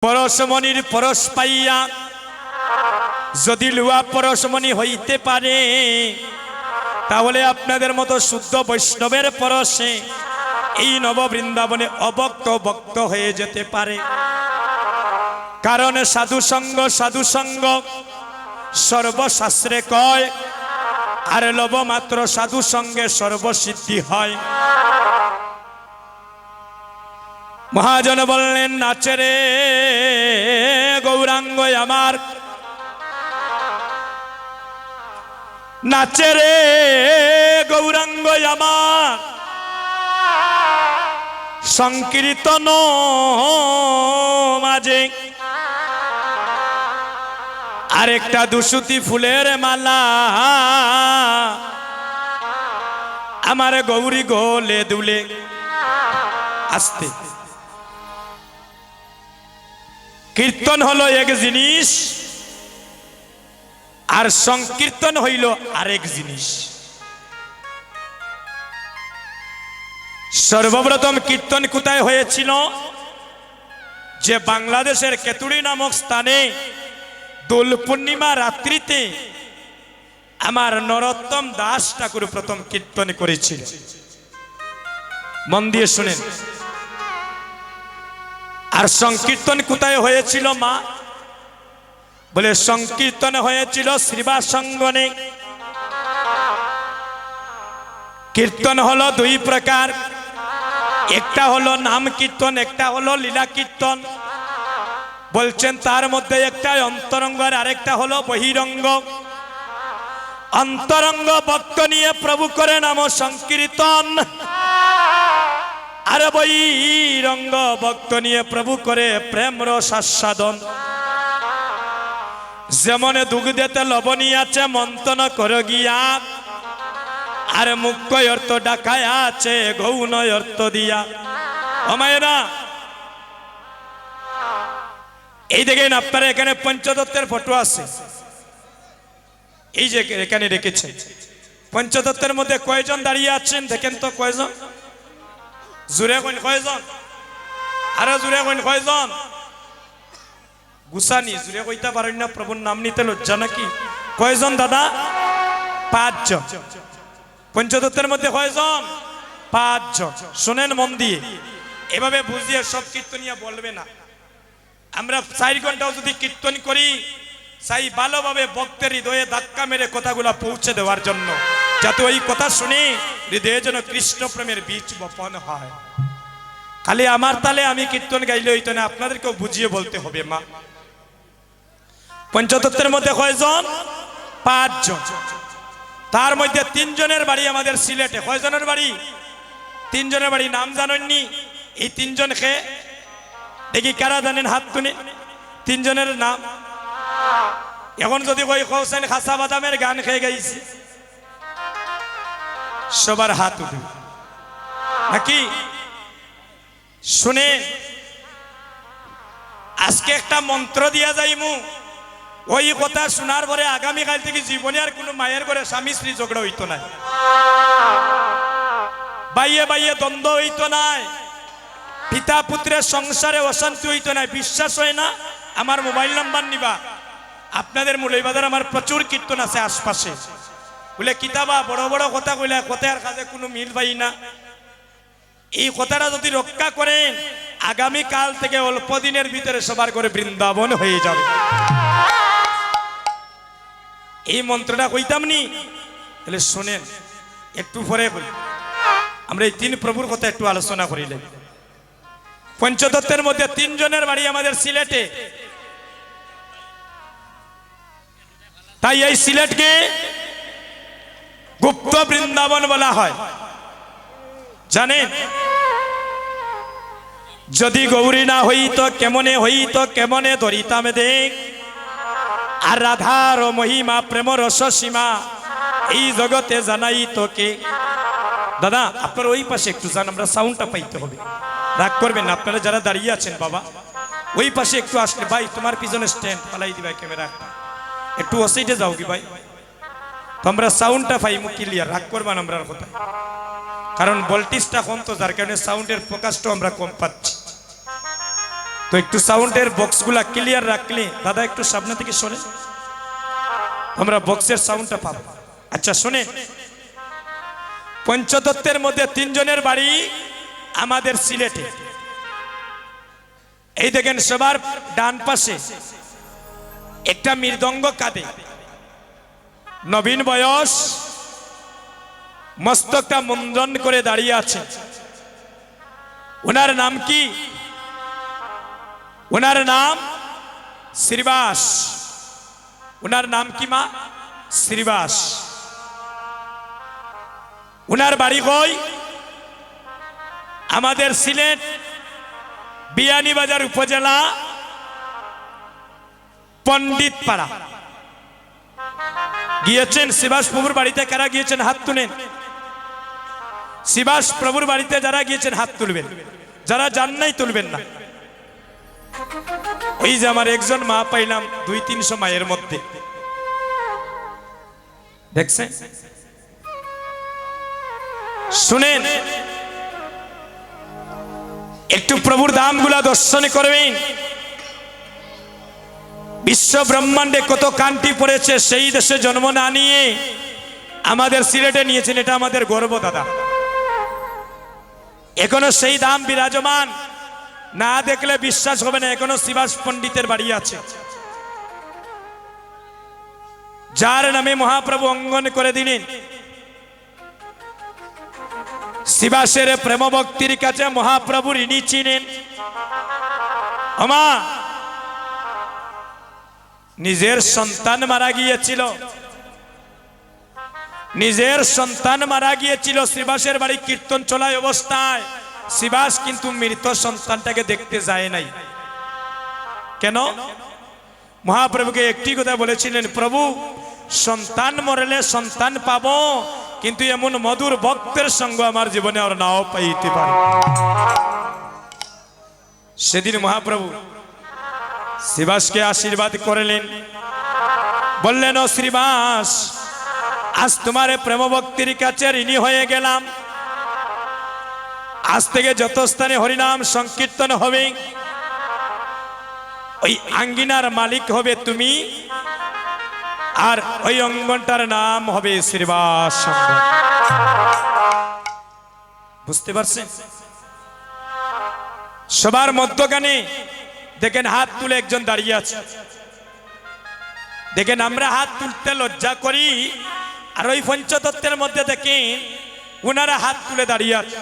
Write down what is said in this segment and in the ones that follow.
পরশমণির পরশ পাইয়া যদি লুয়া পরশমণি হইতে পারে তাহলে আপনাদের মতো শুদ্ধ বৈষ্ণবের পরশে এই নববৃন্দাবনে অবক্ত বক্ত হয়ে যেতে পারে। কারণ সাধু সঙ্গ সর্বশাস্ত্রে কয়, আর লবমাত্র সাধু সঙ্গে সর্বসিদ্ধি হয়। মহাজন বললেন, নাচে রে গৌরাঙ্গ আমার, নাচে রে গৌরাঙ্গ আমার, সংকীর্তন মাঝে আরেকটা দুসুতি ফুলের মালা আমার গৌরী গোলে দুলে। আসতে কীর্তন হলো এক জিনিস, আর সংকীর্তন হইল আরেক জিনিস। সর্বপ্রথম কীর্তন কোথায় হয়েছিল? যে বাংলাদেশের কেতুড়ি নামক স্থানে দোল পূর্ণিমা রাত্রিতে আমার নরোত্তম দাস ঠাকুর প্রথম কীর্তন করেছিল। মন দিয়ে শুনেন। আর সংকীর্তন কোথায় হয়েছিল মা? বলে সংকীর্তন হয়েছিল শ্রীবাসঙ্গনে। কীর্তন হলো দুই প্রকার, একটা হলো নাম কীর্তন, একটা হলো লীলা কীর্তন। বলছেন তার মধ্যে একটা অন্তরঙ্গ আর আরেকটা হলো বহিরঙ্গ। অন্তরঙ্গ ভক্ত নিয়ে প্রভু করে নাম সংকীর্তন, আর বহিরঙ্গ ভক্ত নিয়ে প্রভু করে প্রেম রস আস্বাদন। যেমন দুগ্ধেতে লবণী আছে মন্থন কর গিয়া, আর মুখ্য অর্থ ডাকায় আছে গৌণ অর্থ দিয়া। ও মায়েরা, এই দেখেন আপনারা এখানে পঞ্চদত্তের ফটো আছে, এই যে এখানে রেখেছে। পঞ্চদত্তের মধ্যে কয়জন দাঁড়িয়ে আছেন দেখেন তো, কয়জন? জুড়ে কইন কয়জন? আরে জুড়ে কইন কয়জন? গুসানি জুড়ে কইতে পারেন না, প্রভুর নাম নিতে লজ্জা নাকি? কয়জন দাদা? 5 জন। পঞ্চদত্তের মধ্যে কয়জন? 5 জন। শোনেন মন দিয়ে, এভাবে বুঝিয়ে সব কীর্তনিয়া বলবে না। আমরা 4 ঘন্টাও যদি কীর্তন করি, চাই ভালোভাবে ভক্তের হৃদয়ে ধাক্কা মেরে কথাগুলা পৌঁছে দেওয়ার জন্য, যাতে ওই কথা শুনে হৃদয়ে যেন কৃষ্ণ প্রেমের বীজ বপন হয়। খালি আমার তালে আমি কীর্তন গাইলে হইতো না, আপনাদেরকেও বুঝিয়ে বলতে হবে মা। পঞ্চতত্ত্বের মধ্যে কয়জন? 5 জন। তার মধ্যে 3 জনের বাড়ি আমাদের সিলেটে। কয়জনের বাড়ি? 3 জনের বাড়ি। নাম জানেননি? এই 3 জন খে দেখি কারা জানেন? হাত তুলে। 3 জনের নাম এখন যদি কই কৌশল খাসা বাদামের গান খেয়ে গাইছি, সবার হাত উঠবে নাকি? শুনে আজকে একটা মন্ত্র দিয়া যাইমু, ওই কথা শোনার পরে আগামীকাল থেকে জীবনে আর কোনো মায়ের ঘরে স্বামী স্ত্রী ঝগড়া হইতো না, বাইয়ে বাইয়ে দ্বন্দ্ব হইতো না, পিতা পুত্রের সংসারে অশান্তি হইতো না। বিশ্বাস হয় না? আমার মোবাইল নাম্বার নিবা, আপনাদের মৌলভীবাজার আমার প্রচুর কীর্তন আছে আশপাশে। বলে কিতাবা বড় বড় কথা কইলা, কথার কাজে কোনো মিল পাই না। এই কথাটা যদি রক্ষা করেন, আগামী কাল থেকে অল্প দিনের ভিতরে সবার করে বৃন্দাবন হয়ে যাবে। এই মন্ত্রটা কইতাম নি, তাহলে শোনেন একটু পরে বলি। আমরা এই 3 প্রভুর কথা একটু আলোচনা করিলে। পঞ্চদত্তের মধ্যে 3 জনের বাড়ি আমাদের সিলেটে। তাই এই সিলেটকে গুপ্ত বৃন্দাবন বলা হয়। জানেন, যদি গৌরী না হইত কেমনে হইত, কেমনে ধরিতাম দেখ। আর রাধার মহিমা প্রেম রস সীমা এই জগতে জানাই তোকে। দাদা আপনার ওই পাশে একটু যান, আমরা সাউন্ডটা পাইতে হবে। রাগ করবেন না আপনারা যারা দাঁড়িয়ে আছেন বাবা, ওই পাশে একটু আসলে। ভাই তোমার পিছনে স্ট্যান্ড পালাই দিবা ক্যামেরা, একটু ওসাইডে যাও কি ভাই, তোমরা সাউন্ডটা পাইমু ক্লিয়ার। রাগ করবেন আমরা কথা, কারণ ভোল্টেজটা কম, তো যার কারণে সাউন্ডের প্রকাশটা আমরা কম পাচ্ছি। তো একটু সাউন্ডের বক্সগুলা ক্লিয়ার রাখলে দাদা একটু সামনে থেকে সরে আমরা বক্সের সাউন্ডটা পাবো। আচ্ছা শুনে, পঞ্চদত্তের মধ্যে তিনজনের বাড়ি আমাদের সিলেটে। এই দেখেন সবার ডান পাশে একটা মৃদঙ্গ কাঁদে, নবীন বয়স, মস্তকটা মুন্ডন করে দাঁড়িয়ে আছে। ওনার নাম কি? ওনার নাম শ্রীবাস। ওনার নাম কি মা? শ্রীবাস। ওনার বাড়ি কই? আমাদের সিলেট বিয়ানীবাজার উপজেলা পণ্ডিত পাড়া। গিয়েছেন শ্রীবাস প্রভুর বাড়িতে? কারা গিয়েছেন হাত তুলেন। শ্রীবাস প্রভুর বাড়িতে যারা গিয়েছেন হাত তুলবেন, যারা যান নাই তুলবেন না। ওই যে আমার একজন মা পাইলাম 200-300 মায়ের মধ্যে, দেখছেন? শুনেন, একটু প্রভুর ধামগুলা দর্শন করবেন। বিশ্ব ব্রহ্মাণ্ডে কত কান্তি পড়েছে, সেই দেশে জন্ম না নিয়ে আমাদের সিলেটে নিয়েছেন, এটা আমাদের গর্ব দাদা। এখনো সেই ধাম বিরাজমান, না দেখলে বিশ্বাস হবে না। এখনো শ্রীবাস পণ্ডিতের বাড়ি আছে, যার নামে মহাপ্রভু অঙ্গন করে দিলেন। শ্রীবাসের প্রেম ভক্তির কাছে মহাপ্রভু ঋণী ছিলেন। আমা নিজের সন্তান মারা গিয়েছিল, নিজের সন্তান মারা গিয়েছিল শ্রীবাসের বাড়ি কীর্তন চলায় অবস্থায়। শ্রীবাস কিন্তু মৃত সন্তানটাকে দেখতে যায় নাই। কেন? মহাপ্রভুকে একটি কথা বলেছিলেন, প্রভু সন্তান মরলে সন্তান পাবো, কিন্তু এমন মধুর ভক্তের সঙ্গ আমার জীবনে আর নাও পাইতে পারে। সেদিন মহাপ্রভু শ্রীবাসকে আশীর্বাদ করলেন, বললেন, ও শ্রীবাস, আজ তোমার প্রেম ভক্তির কাছে ঋণী হয়ে গেলাম। আজ থেকে যত স্থানে হরিনাম সংকীর্তন হবে, ওই আঙ্গিনার মালিক হবে তুমি, আর ওই অঙ্গনটার নাম হবে শ্রীবাস অঙ্গন। বুঝতে পারছেন? সবার মধ্যখানে দেখেন হাত তুলে একজন দাঁড়িয়ে আছে। দেখেন আমরা হাত তুলতে লজ্জা করি, আর ওই পঞ্চতত্ত্বের মধ্যে দেখেন উনারা হাত তুলে দাঁড়িয়ে আছে।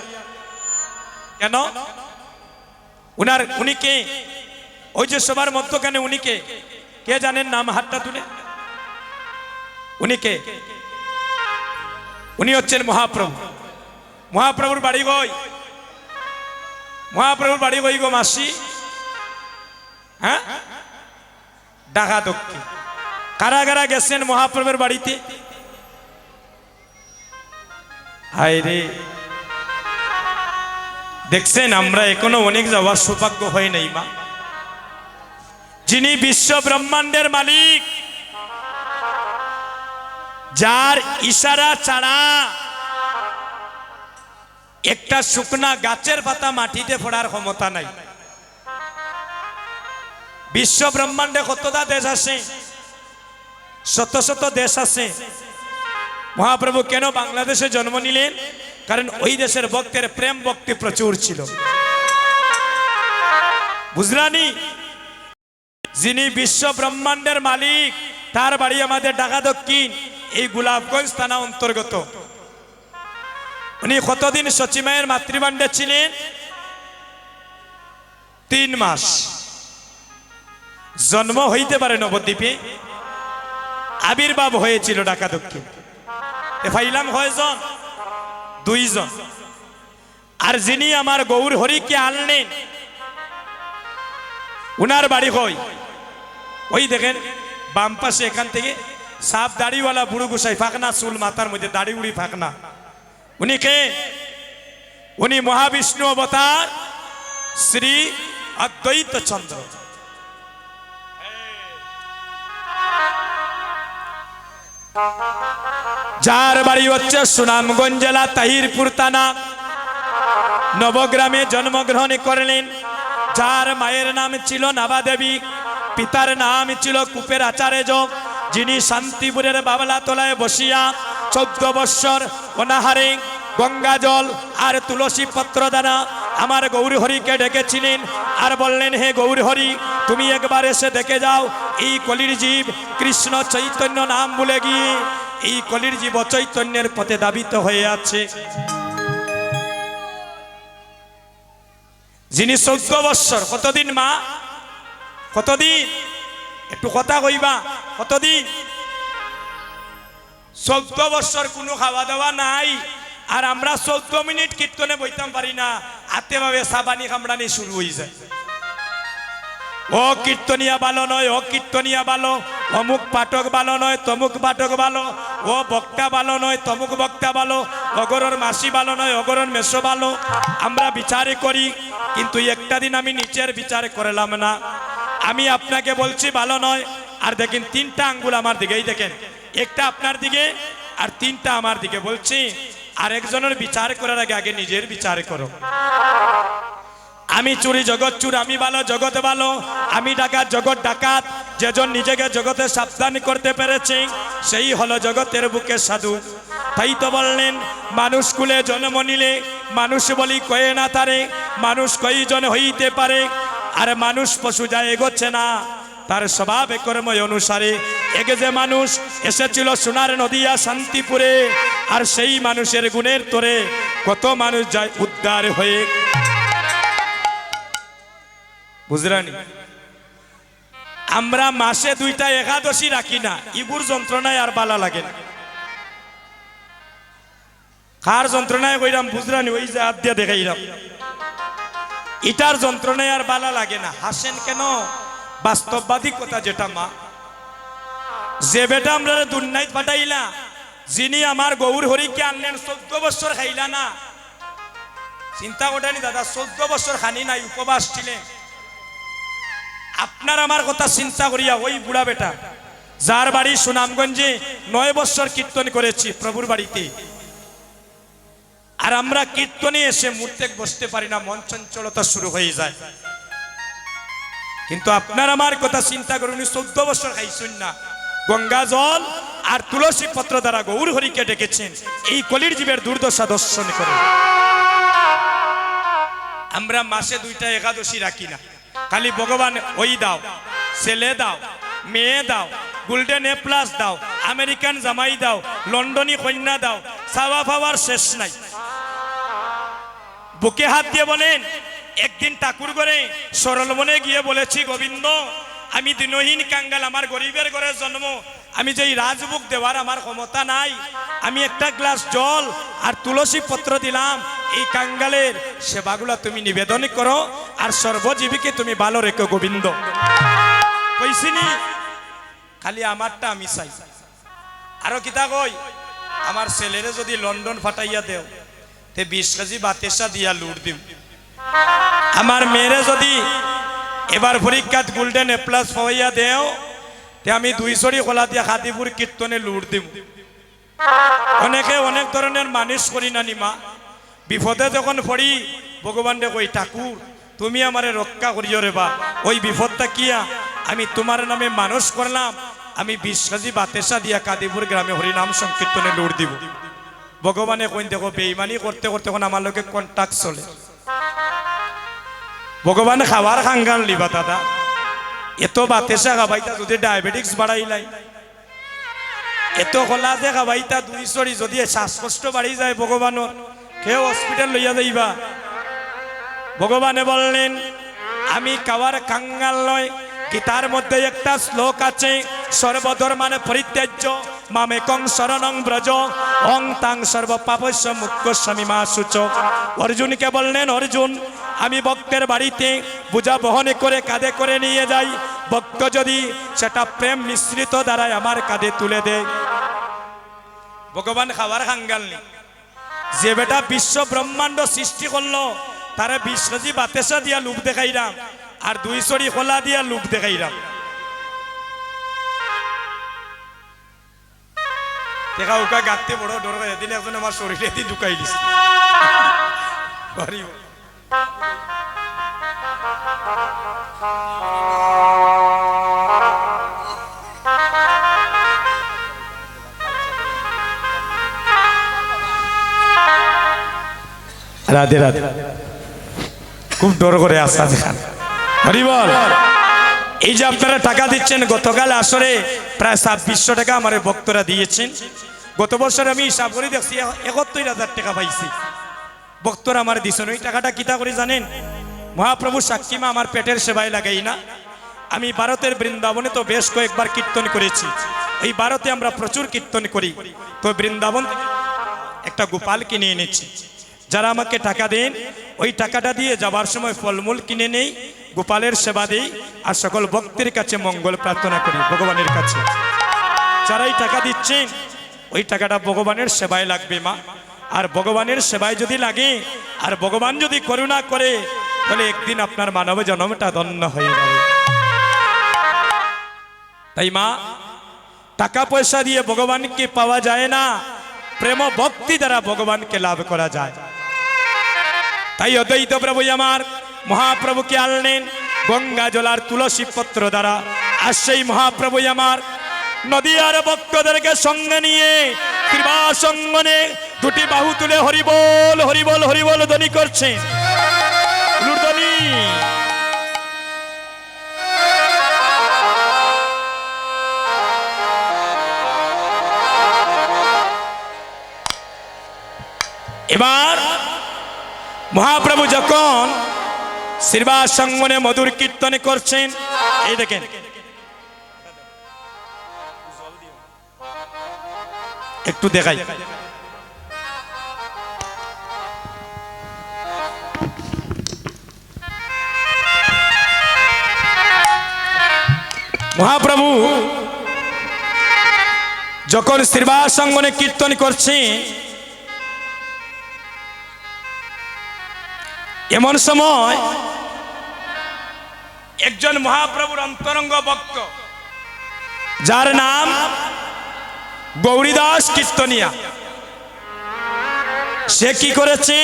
কেন? উনি কে? ওই যে সবার মধ্যখানে উনি কে? কে জানেন নাম? হাতটা তুলে। উনি কে? উনি হচ্ছেন মহাপ্রভু। মহাপ্রভুর বাড়ি গই, মহাপ্রভুর বাড়ি গই গো মাসি। হ্যাঁ, ঢাকা দক্ষিণ। কারা কারা গেছেন মহাপ্রভুর বাড়িতে? হায় রে, দেখছেন আমরা এখনো অনেক যাওয়ার সৌভাগ্য হয় নাই মা। যিনি বিশ্ব ব্রহ্মাণ্ডের মালিক, যার ইশারা ছাড়া একটা শুকনা গাছের পাতা মাটিতে পড়ার ক্ষমতা নাই। বিশ্ব ব্রহ্মাণ্ডে কতটা দেশ আছে? শত শত দেশ আছে। মহাপ্রভু কেন বাংলাদেশে জন্ম নিলেন? কারণ ওই দেশের ভক্তের প্রেম ভক্তি প্রচুর ছিল। বুঝলানি? যিনি বিশ্ব ব্রহ্মাণ্ডের মালিক, তার বাড়ি আমাদের ঢাকা দক্ষিণ, এই গোলাপগঞ্জ থানা অন্তর্গত। উনি কতদিন সচিমায়ের মাতৃভাণ্ডে ছিলেন? 3 মাস। জন্ম হইতে পারে নবদ্বীপে, আবির্ভাব হয়েছিল ঢাকা দক্ষিণ। ফাইলাম কয়জন? 2 জন। আর যিনি আমার গৌর হরিকে আনলেন, উনার বাড়ি কই? ওই দেখেন বাম পাশে, এখান থেকে সাপ দাড়িওয়ালা বুড়ো গোসাই, ফাঁকনা চুল, মাথার মধ্যে দাড়ি উড়ি ফাঁকনা। উনি কে? উনি মহাবিষ্ণু অবতার শ্রী অদ্বৈত চন্দ্র। যার বাড়ি হচ্ছে সুনামগঞ্জ জেলা তাহিরপুর থানা। নবগ্রামে জন্মগ্রহণ করলেন। যার মায়ের নাম ছিল নাবা দেবী, পিতার নাম ছিল কূপের আচার্য, যিনি শান্তিপুরের বাবলা তলায় বসিয়া 14 বৎসর অনাহারে গঙ্গা জল আর তুলসী পত্র দ্বারা আমার গৌরহরিকে ডেকেছিলেন আর বললেন, হে গৌরহরি, তুমি একবার এসে দেখে যাও এই কলির জীব কৃষ্ণ চৈতন্য নাম ভুলে গিয়ে এই কলির জীব চৈতন্যের পথে দাবিত হয়ে আছে। যিনি 14 বৎসর, কতদিন মা, কতদিন, একটু কথা কইবা, কতদিন? 14 বৎসর কোনো খাওয়া দাওয়া নাই, আর আমরা 14 মিনিট কীর্তনে বইতাম পারি না, হাতে ভাবে সাবানি কামড়ানি শুরু হয়ে যায়। ও কীর্তনিয়া ভালো নয়, ও কীর্তনিয়া ভালো, অমুক পাঠক ভালো নয়, তমুক পাঠক ভালো, ও বক্তা ভালো নয়, তমুক বক্তা ভালো, অগরর মাসি ভালো নয়, অগরর মেসো ভালো। আমরা বিচারে করি, কিন্তু একটা দিন আমি নিচের বিচার করলাম না। আমি আপনাকে বলছি ভালো নয়, আর দেখেন 3টা আঙ্গুল আমার দিকেই দেখেন, একটা আপনার দিকে আর 3টা আমার দিকে। বলছি আরেকজনের বিচার করার আগে আগে নিজের বিচার করো। আমি চুরি জগৎ চুর, আমি ভালো জগৎ ভালো, আমি ডাকাত জগৎ ডাকাত। যেজন নিজেকে জগতে সাবধান করতে পেরেছে সেই হলো জগতের বুকে সাধু। তাই তো বললেন, মানুষ কুলে জন্ম নিলে মানুষ বলি কয়ে না তারে, মানুষ কয়জন হইতে পারে, আর মানুষ পশু যায় এগোচ্ছে না তার স্বভাবে কর্ম অনুসারে। এগে যে মানুষ এসেছিল সোনার নদিয়া শান্তিপুরে, আর সেই মানুষের গুণের তোরে কত মানুষ যায় উদ্ধার হয়ে। বুঝরানি, আমরা মাসে 2টা একাদশী রাখি না, ইগুর যন্ত্রণায় আর বালা লাগে না। কার যন্ত্রণায় কইরাম বুঝরানি, ওই যে হাত দিয়ে দেখাইরাম, ইটার যন্ত্রণায় আর বালা লাগে না। হাসেন কেন? বাস্তববাদী কথা যেটা মা, যে বেটা আমরা দুর্নাইত পাঠাইলা, যিনি আমার গৌর হরিকে আনলেন 14 বৎসর খাইলা না, চিন্তা করেনি দাদা, 14 বৎসর খানি নাই, উপবাস ছিলেন। আপনার আমার কথা চিন্তা করিয়া ওই বুড়া বেটা যার বাড়ি সুনামগঞ্জে 9 বৎসর কীর্তন করেছি প্রভুর বাড়িতে, আর আমরা কীর্তনে এসে মুহূর্তে বসতে পারি না, মন চঞ্চলতা শুরু হয়ে যায়। কিন্তু আপনার আমার কথা চিন্তা করুন, 14 বৎসর খাইছেন না, গঙ্গা জল আর তুলসী পত্র দ্বারা গৌর হরিকে ডেকেছেন এই কলির জীবের দুর্দশা দর্শন করে। আমরা মাসে 2টা একাদশী রাখি না, খালি ভগবান ওই দাও, ছেলে দাও, মেয়ে দাও, গোল্ডেন এ প্লাস দাও, আমেরিকান জামাই দাও, লন্ডনী কন্যা দাও, চাওয়া পাওয়ার শেষ নাই। বুকে হাত দিয়ে বলেন, একদিন ঠাকুর ঘরে সরল মনে গিয়ে বলেছি, গোবিন্দ আমি দিনহীন কাঙ্গাল, আমার গরিবের ঘরে জন্ম, আমি যেই রাজভোগ দেওয়ার আমার ক্ষমতা নাই, আমি একটা গ্লাস জল আর তুলসী পত্র দিলাম, এই কাঙ্গালের সেবাগুলা তুমি নিবেদন করো, আর সর্বজীবীকে তুমি ভালো রেখো গোবিন্দ। কইছিনি খালি আমারটা আমি চাই। আরো কিতা কই, আমার ছেলেরে যদি লন্ডন ফাটাইয়া দেও তে 20 কেজি বাতেসা দিয়া লুট দিম, আমার মেয়েরে যদি এবার পরীক্ষাত গোল্ডেন এ প্লাস পাইয়া দেও তে আমি 200 খোলা দিয়া খাদিপুর কীর্তনে লুট দিব। অনেকে অনেক ধরনের মানুষ করি না নিমা, বিপদে যখন পড়ি ভগবানরে কই, ঠাকুর তুমি আমারে রক্ষা করিও রে বা, ওই বিপদটা কিয়া আমি তোমার নামে মানুষ করলাম, আমি 20 কেজি বাতেসা দিয়া কাদিপুর গ্রামে হরিনাম সংকীর্তনে লুট দিব। ভগবানে কইন, দেখো বেইমানি করতে করতে এখন আমার লোকে কন্টাক্ট চলে। ভগবানে খাবার খাঙ্গান লিবা দাদা, এত বাতেসা খাবাইতা যদি ডায়াবেটিক্স বাড়াইলাই, এত খোলা যে খাবাইতা 200 যদি শ্বাসকষ্ট বাড়ি যায় ভগবানের, কেউ হসপিটাল লইয়া যাইবা। ভগবানে বললেন আমি খাওয়ার কাঙ্গাল নয়। গীতার মধ্যে একটা শ্লোক আছে, সর্বধর্মানে পরিত্যাজ্য মামেকং শরণং ব্রজ অং তাং সর্ব পাপস্য মুক্তস্বামী মা শুচ। অর্জুনকে বললেন, অর্জুন আমি ভক্তের বাড়িতে বোঝা বহনে করে কাঁধে করে নিয়ে যাই, ভক্ত যদি সেটা প্রেম মিশ্রিত দ্বারাই আমার কাঁধে তুলে দেয়। ভগবান খাবার খাঙ্গাল নেই, যে বেটা বিশ্ব ব্রহ্মাণ্ড সৃষ্টি করলো তারা 20 কেজি বাতেসা দিয়া লুক দেখাইরাম, আর 200 খোলা দিয়া লুক দেখাইরাম। দেখা উকা গাঁতে বড় ডর হয়, এদিন একজন আমার শরীরে দিয়ে ঢুকাই দিছে। রাধে রাধে। খুব ডর করে আসা দেখান হরি বল। এই যে আপনারা টাকা দিচ্ছেন, গতকাল আসরে প্রায় 2600 টাকা আমার ভক্তরা দিয়েছেন। গত বছর আমি হিসাব করে দেখছি 71,000 টাকা পাইছি, ভক্তরা আমার দিচ্ছেন। ওই টাকাটা কিতা করে জানেন? মহাপ্রভু সাক্ষীমা আমার পেটের সেবায় লাগাই না। আমি ভারতের বৃন্দাবনে তো বেশ কয়েকবার কীর্তন করেছি। এই ভারতে আমরা প্রচুর কীর্তন করি, তো বৃন্দাবন একটা গোপাল কিনে এনেছি। যারা আমাকে টাকা দেন ওই টাকাটা দিয়ে যাবার সময় ফলমূল কিনে নেই, গোপালের সেবা দেই, আর সকল ভক্তের কাছে মঙ্গল প্রার্থনা করি ভগবানের কাছে। যারাই টাকা দিচ্ছেন ওই টাকাটা ভগবানের সেবায় লাগবে মা। আর ভগবানের সেবায় যদি লাগে আর ভগবান যদি করুণা করে, তাহলে একদিন আপনার মানব জন্মটা ধন্য হয়ে যাবে। তাই মা, টাকা পয়সা দিয়ে ভগবানকে পাওয়া যায় না, প্রেম ভক্তি দ্বারা ভগবানকে লাভ করা যায়। তাই অদ্বৈত প্রভু আমার মহাপ্রভুকে আনলেন গঙ্গা জলার তুলসী পত্র দ্বারা। আর সেই মহাপ্রভু আমার নদীয়ার ভক্তদেরকে সঙ্গে নিয়ে কৃপাসঙ্গনে দুটি বাহু তুলে হরিবল হরিবল হরিবল ধ্বনি করছে। লুরধ্বনি। এবার মহাপ্রভু যখন শ্রীবাস সঙ্গনে মধুর কীর্তন করছেন, এই দেখেন একটু দেখাই। মহাপ্রভু যখন শ্রীবাস সঙ্গনে কীর্তন করছেন, এমন সময় একজন মহাপ্রভুর অন্তরঙ্গ ভক্ত, যার নাম গৌরীদাস কীর্তনিয়া, সে কি করেছে?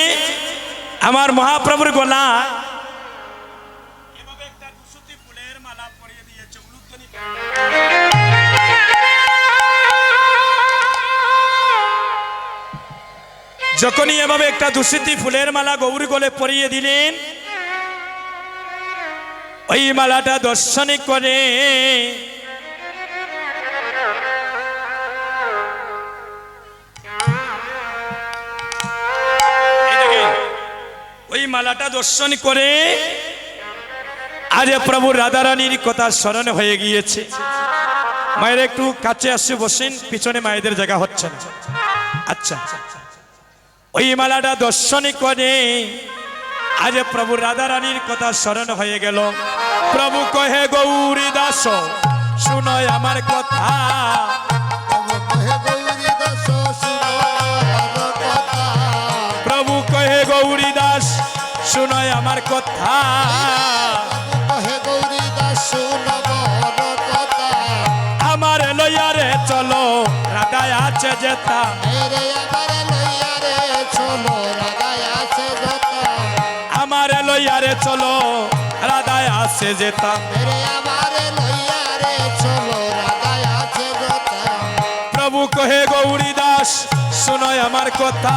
আমার মহাপ্রভুর গলা এভাবে একটা দুসুতি ফুলের মালা পরিয়ে দিয়েছে। যখনই এভাবে একটা দুসুতি ফুলের মালা গৌরী গলে পরিয়ে দিলেন, ওই মালাটা দর্শন করে ওই মালাটা দর্শন করে আজ প্রভু রাধারানীর কথা স্মরণ হয়ে গিয়েছে। মায়ের একটু কাছে আসে বসেন, পিছনে মায়েদের জায়গা হচ্ছে না। আচ্ছা, ওই মালাটা দর্শন করে আজ প্রভু রাধারানীর কথা স্মরণ হয়ে গেল। প্রভু কহে গৌরী দাস শুনয় আমার কথা, প্রভু কহে গৌরী দাস শুনয় আমার কথা, আমার লইয়ারে চলো রাধায় আছে যেতা, আমার লইয়ারে চলো রাধায় আছে যেতা, প্রভু কহে গৌরী দাস শুনয় আমার কথা,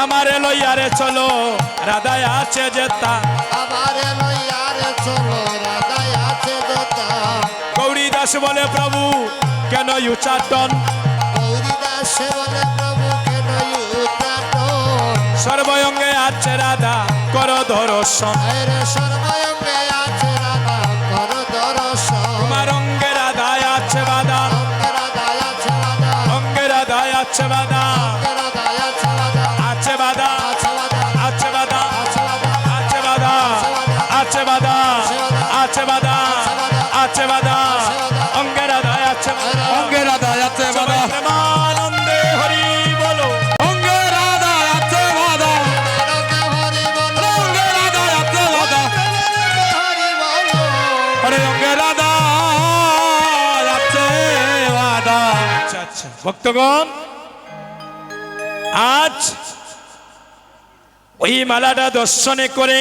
আমার লইয়ারে চলো রাধায় আছে যেতা, গৌরী দাস বলে প্রভু কেন উচ্চাটন, সর্বঙ্গে আছে রাধা কর দর্শন, তোমার অঙ্গে রাধায় আছে বাধা, অঙ্গে রাধায় আছে বাধা, আছে বাধা, আছে বাধা, আছে বাধা, আছে বাধা, আছে বাধা, আছে বাধা, অঙ্গে রাধায় আছে, অঙ্গে রাধায় আছে বাধা, প্রেমানন্দে হরি বলো, অঙ্গে রাধায় আছে বাধা, অঙ্গে রাধায় আছে বাধা, আরে অঙ্গে রাধায় আছে বাধা। আচ্ছা আচ্ছা ভক্তগণ, আজ ওই মালাটা দর্শনে করে